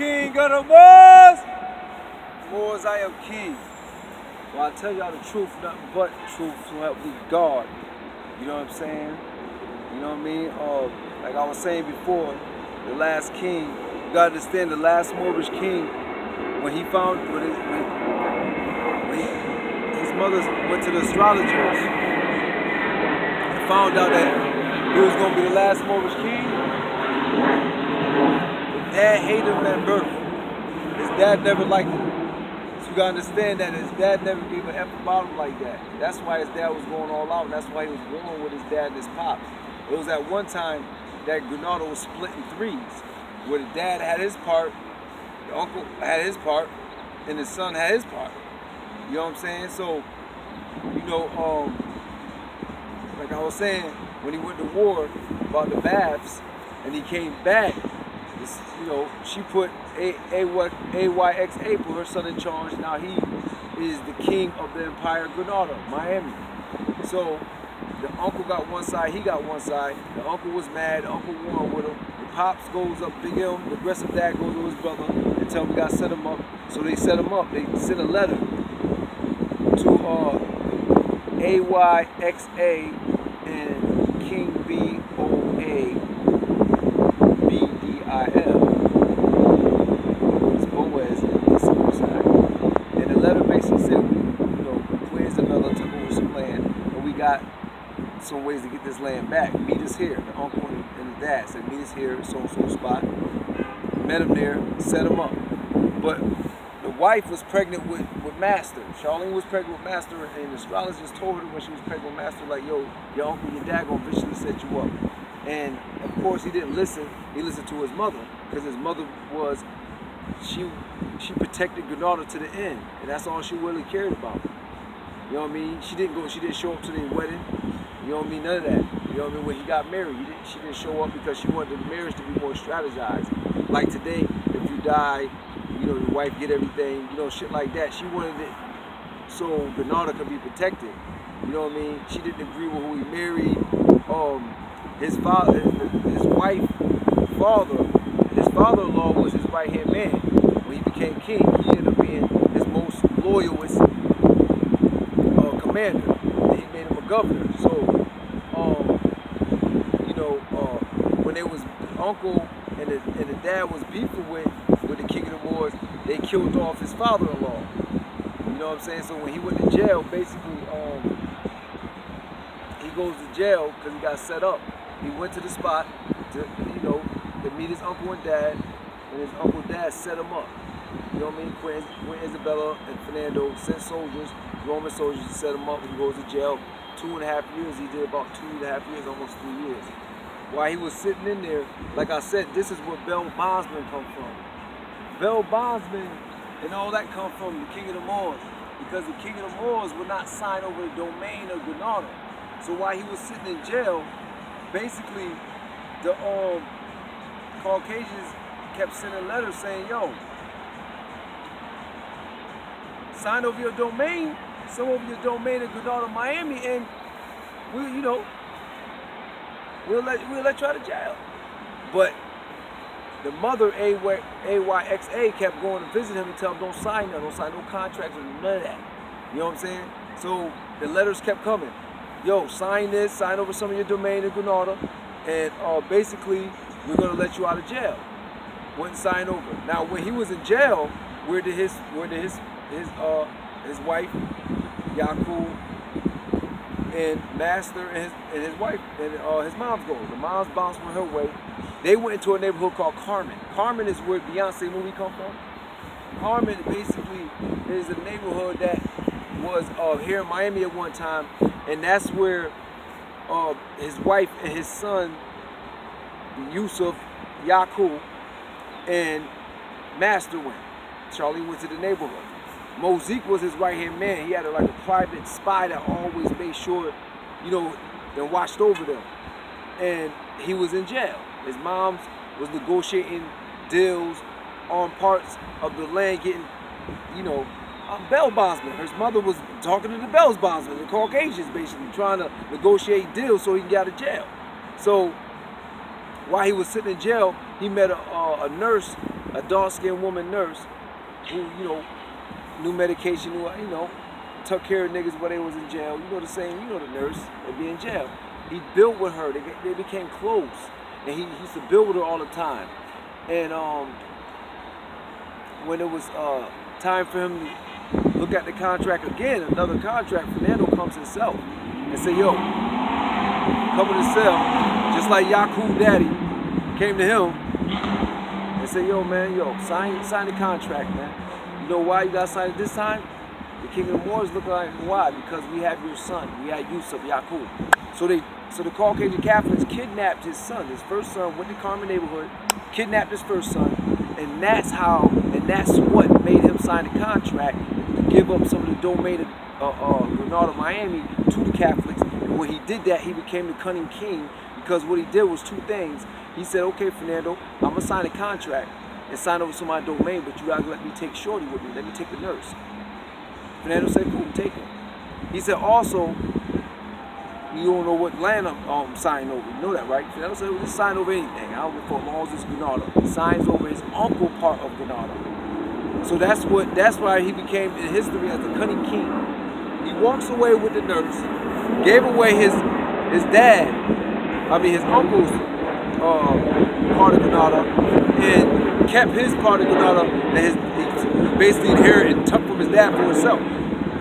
king of the Moors. Moors, I am king. Well, I tell y'all the truth, nothing but truth, so help me God. You know what I'm saying? You know what I mean? Like I was saying before, the last king, you gotta understand the last Moorish king, when his mother went to the astrologers and found out that he was gonna be the last Moorish king, his dad hated him at birth. His dad never liked him. So you gotta understand that his dad never gave an F about him like that. That's why his dad was going all out. That's why he was warring with his dad and his pops. It was at one time that Granada was split in threes, where the dad had his part, the uncle had his part, and the son had his part. You know what I'm saying? So, you know, like I was saying, when he went to war about the baths, and he came back, you know, she put AYXA, put her son in charge. Now he is the king of the Empire of Granada, Miami. So the uncle got one side, he got one side. The uncle was mad, the uncle won with him. The pops goes up, Big M, the aggressive dad goes to his brother and tell him we gotta set him up. So they set him up. They sent a letter to AYXA and King BOA. It's Boaz and the civil side. And the letter basically said, you know, Queen Isabella took over some land, and we got some ways to get this land back. Meet us here. The uncle and the dad said, meet us here, so spot. Met him there, set him up. But the wife was pregnant with Master. Charlene was pregnant with Master, and the astrologist told her when she was pregnant with Master, like, yo, your uncle, your dad gonna vicious set you up. And of course he didn't listen. He listened to his mother, because his mother was, she protected Granada to the end, and that's all she really cared about. You know what I mean? She didn't show up to their wedding. You know what I mean? None of that. You know what I mean? When he got married, she didn't show up because she wanted the marriage to be more strategized. Like today, if you die, you know, your wife get everything, you know, shit like that. She wanted it so Granada could be protected. You know what I mean? She didn't agree with who he married. His father, his father-in-law was his right-hand man. When he became king, he ended up being his most loyalist commander. And he made him a governor. So, you know, when they was the uncle and the dad was beefing with the king of the Moors, they killed off his father-in-law. You know what I'm saying? So when he went to jail, basically, he goes to jail because he got set up. He went to the spot to, you know, to meet his uncle and dad, and his uncle and dad set him up. You know what I mean? Queen Isabella and Fernando sent soldiers, Roman soldiers, to set him up. He goes to jail 2.5 years. He did about 2.5 years, almost 3 years. While he was sitting in there, like I said, this is where Bell bondsmen come from. Bell bondsmen and all that come from the king of the Moors, because the king of the Moors would not sign over the domain of Granada. So while he was sitting in jail, basically the Caucasians kept sending letters saying, yo, sign over your domain, some over your domain in Granada, Miami, and we'll let you out of jail. But the mother, AYXA, kept going to visit him and tell him, don't sign that, don't sign no contracts or none of that. You know what I'm saying? So the letters kept coming. Yo, sign this, sign over some of your domain in Granada, and basically, we're gonna let you out of jail. Wouldn't sign over. Now, when he was in jail, where did his wife, Yakub, and Master, and his wife, and his mom's go? The mom's bounced from her way. They went into a neighborhood called Carmen. Carmen is where Beyonce movie come from. Carmen basically is a neighborhood that was here in Miami at one time, and that's where his wife and his son, Yusuf, Yakub, and Master went. Charlie went to the neighborhood. Mozik was his right-hand man. He had like a private spy that always made sure, you know, and watched over them. And he was in jail. His mom was negotiating deals on parts of the land, getting, you know, Bell bondsman. His mother was talking to the Bell's bondsmen, the Caucasians, basically trying to negotiate deals so he can get out of jail. So while he was sitting in jail, he met a nurse a dark-skinned woman nurse who, you know, knew medication, who, you know, took care of niggas while they was in jail. You know the same, you know the nurse, they'd be in jail. He built with her, they became close. And he used to build with her all the time. And when it was time for him to look at the contract again, another contract, Fernando comes himself and say, yo, come to the cell, just like Yakub Daddy came to him and said, yo, man, yo, sign the contract, man. You know why you got to sign it this time? The king of the Moors look like, why? Because we have your son. We had Yusuf, Yakub. So the Caucasian Catholics kidnapped his son. His first son went to Carmen neighborhood, kidnapped his first son, and that's what made him sign the contract to give up some of the domain of Grenada, Miami to the Catholics. And when he did that, he became the cunning king, because what he did was two things. He said, okay, Fernando, I'm going to sign a contract and sign over some of my domain, but you got to let me take Shorty with me. Let me take the nurse. Fernando said, cool, take her. He said, also, you don't know what land I'm signing over. You know that, right? Fernando said, well, just sign over anything. I don't give a fuck, as long as it's Grenada. He signs over his uncle part of Grenada. So that's why he became in history as the cunning king. He walks away with the nurse, gave away his uncle's part of Grenada, and kept his part of Grenada that he basically inherited and took from his dad for himself.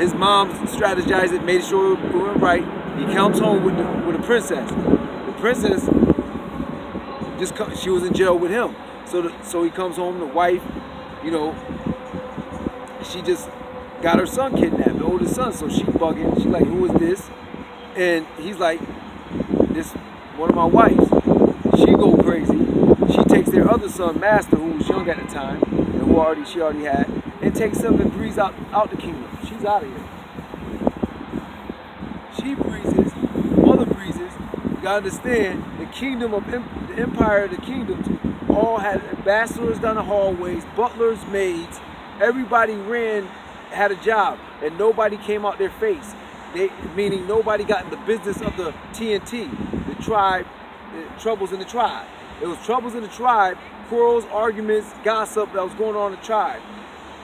His mom strategized it, made sure it went right. He comes home with the princess. The princess she was in jail with him. So he comes home, the wife, you know, she just got her son kidnapped, the oldest son. So she bugging. She like, who is this? And he's like, this one of my wives. She go crazy. She takes their other son, Master, who was young at the time, and she already had, and takes him and breezes out the kingdom. She's out of here. She breezes, mother breezes. You gotta understand, the kingdom of the empire of the kingdoms all had ambassadors down the hallways, butlers, maids. Everybody had a job, and nobody came out their face. Meaning nobody got in the business of the TNT, the tribe, the troubles in the tribe. It was troubles in the tribe, quarrels, arguments, gossip that was going on in the tribe.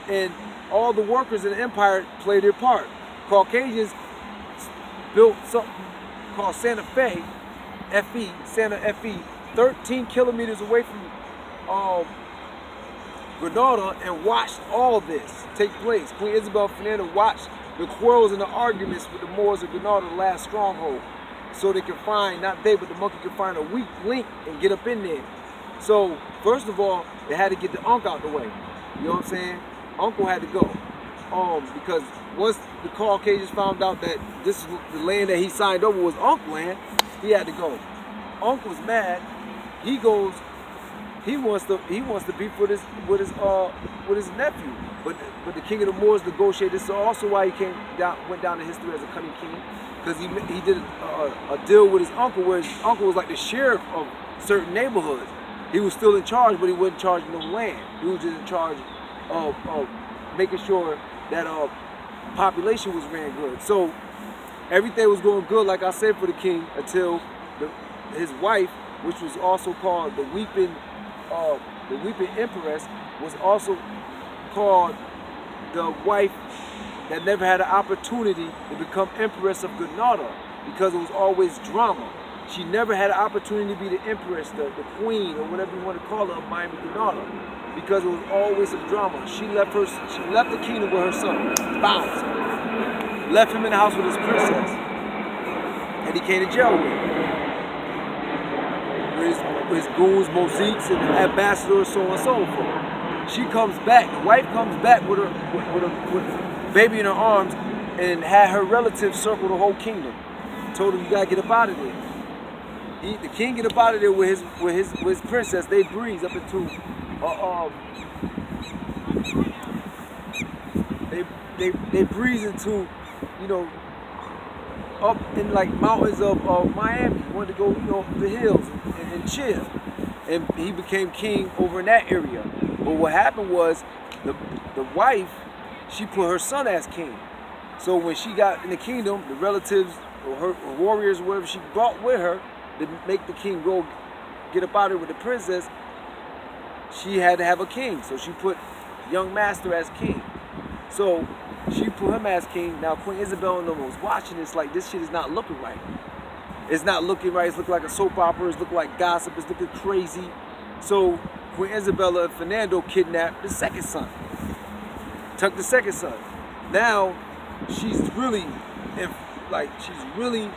And all the workers in the empire played their part. Caucasians built something called Santa Fe, Santa Fe, 13 kilometers away from Grenada, and watched all this take place. Queen Isabel Fernando watched the quarrels and the arguments with the Moors of Grenada, the last stronghold, so they could find, not they, but the monkey could find a weak link and get up in there. So, first of all, they had to get the Unc out the way. You know what I'm saying? Uncle had to go. Because once the Caucasians found out that this is the land that he signed over was Unc land, he had to go. Unc was mad. He goes. He wants to beef with his nephew. But the king of the Moors negotiated. This is also why he went down in history as a cunning king, because he did a deal with his uncle, where his uncle was like the sheriff of certain neighborhoods. He was still in charge, but he wasn't charging no land. He was just in charge of making sure that population was ran good. So everything was going good, like I said, for the king, until his wife, which was also called the Weeping Empress, was also called the wife that never had an opportunity to become Empress of Grenada, because it was always drama. She never had an opportunity to be the Empress, the Queen, or whatever you want to call her, of Miami, Grenada, because it was always some drama. She left the kingdom with her son, bounced, left him in the house with his princess, and he came to jail with his goons, moziks, and ambassadors, so on and so forth. She comes back, the wife comes back with a baby in her arms, and had her relatives circle the whole kingdom. Told him, you gotta get up out of there. The king get up out of there with his princess. They breeze up into they breeze into, you know, up in like mountains of Miami. He wanted to go, you know, the hills and chill. And he became king over in that area. But what happened was the wife, she put her son as king. So when she got in the kingdom, the relatives or her warriors, whatever she brought with her to make the king go get up out of it with the princess, she had to have a king. So she put young master as king. So she put him as king. Now Queen Isabel and them was watching this like, this shit is not looking right. It's not looking right. It's looking like a soap opera. It's looking like gossip. It's looking crazy. So Queen Isabella and Fernando kidnapped the second son. Took the second son. Now she's really, she's really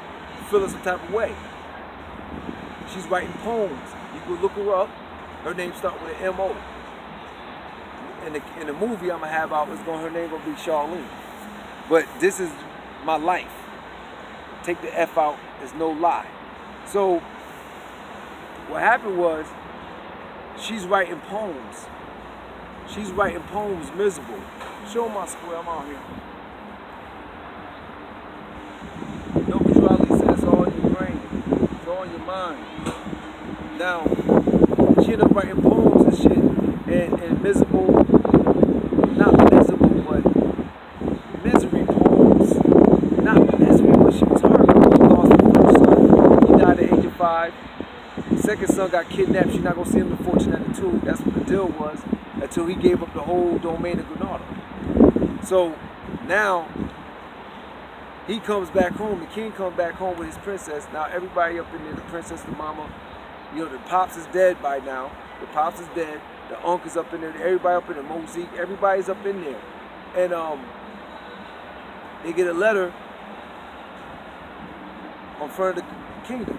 feeling some type of way. She's writing poems. You can look her up. Her name starts with an M-O. In the movie I'm gonna have out, her name gonna be Charlene. But this is my life. Take the F out, there's no lie. So what happened was, she's writing poems. She's writing poems miserable. Show my square, I'm out here. No, but you always said it's all in your brain. It's all in your mind. Now, she ended up writing poems and shit, and miserable, not miserable, but misery poems. Not misery, but she was hurt. She lost her first son. He died at the age of 5. The second son got kidnapped. She's not going to see him in 1492. That's what the deal was, until he gave up the whole domain of Granada. So now he comes back home. The king comes back home with his princess. Now everybody up in there, the princess, the mama, you know, the pops is dead by now. The pops is dead. The uncle's up in there. Everybody up in there. Mosaic. Everybody's up in there. And they get a letter on front of the kingdom.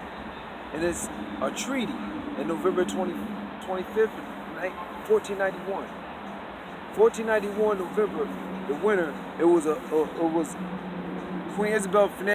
And it's a treaty in November 25th, 1491. 1491 November, the winter. It was Queen Isabel Fernandez.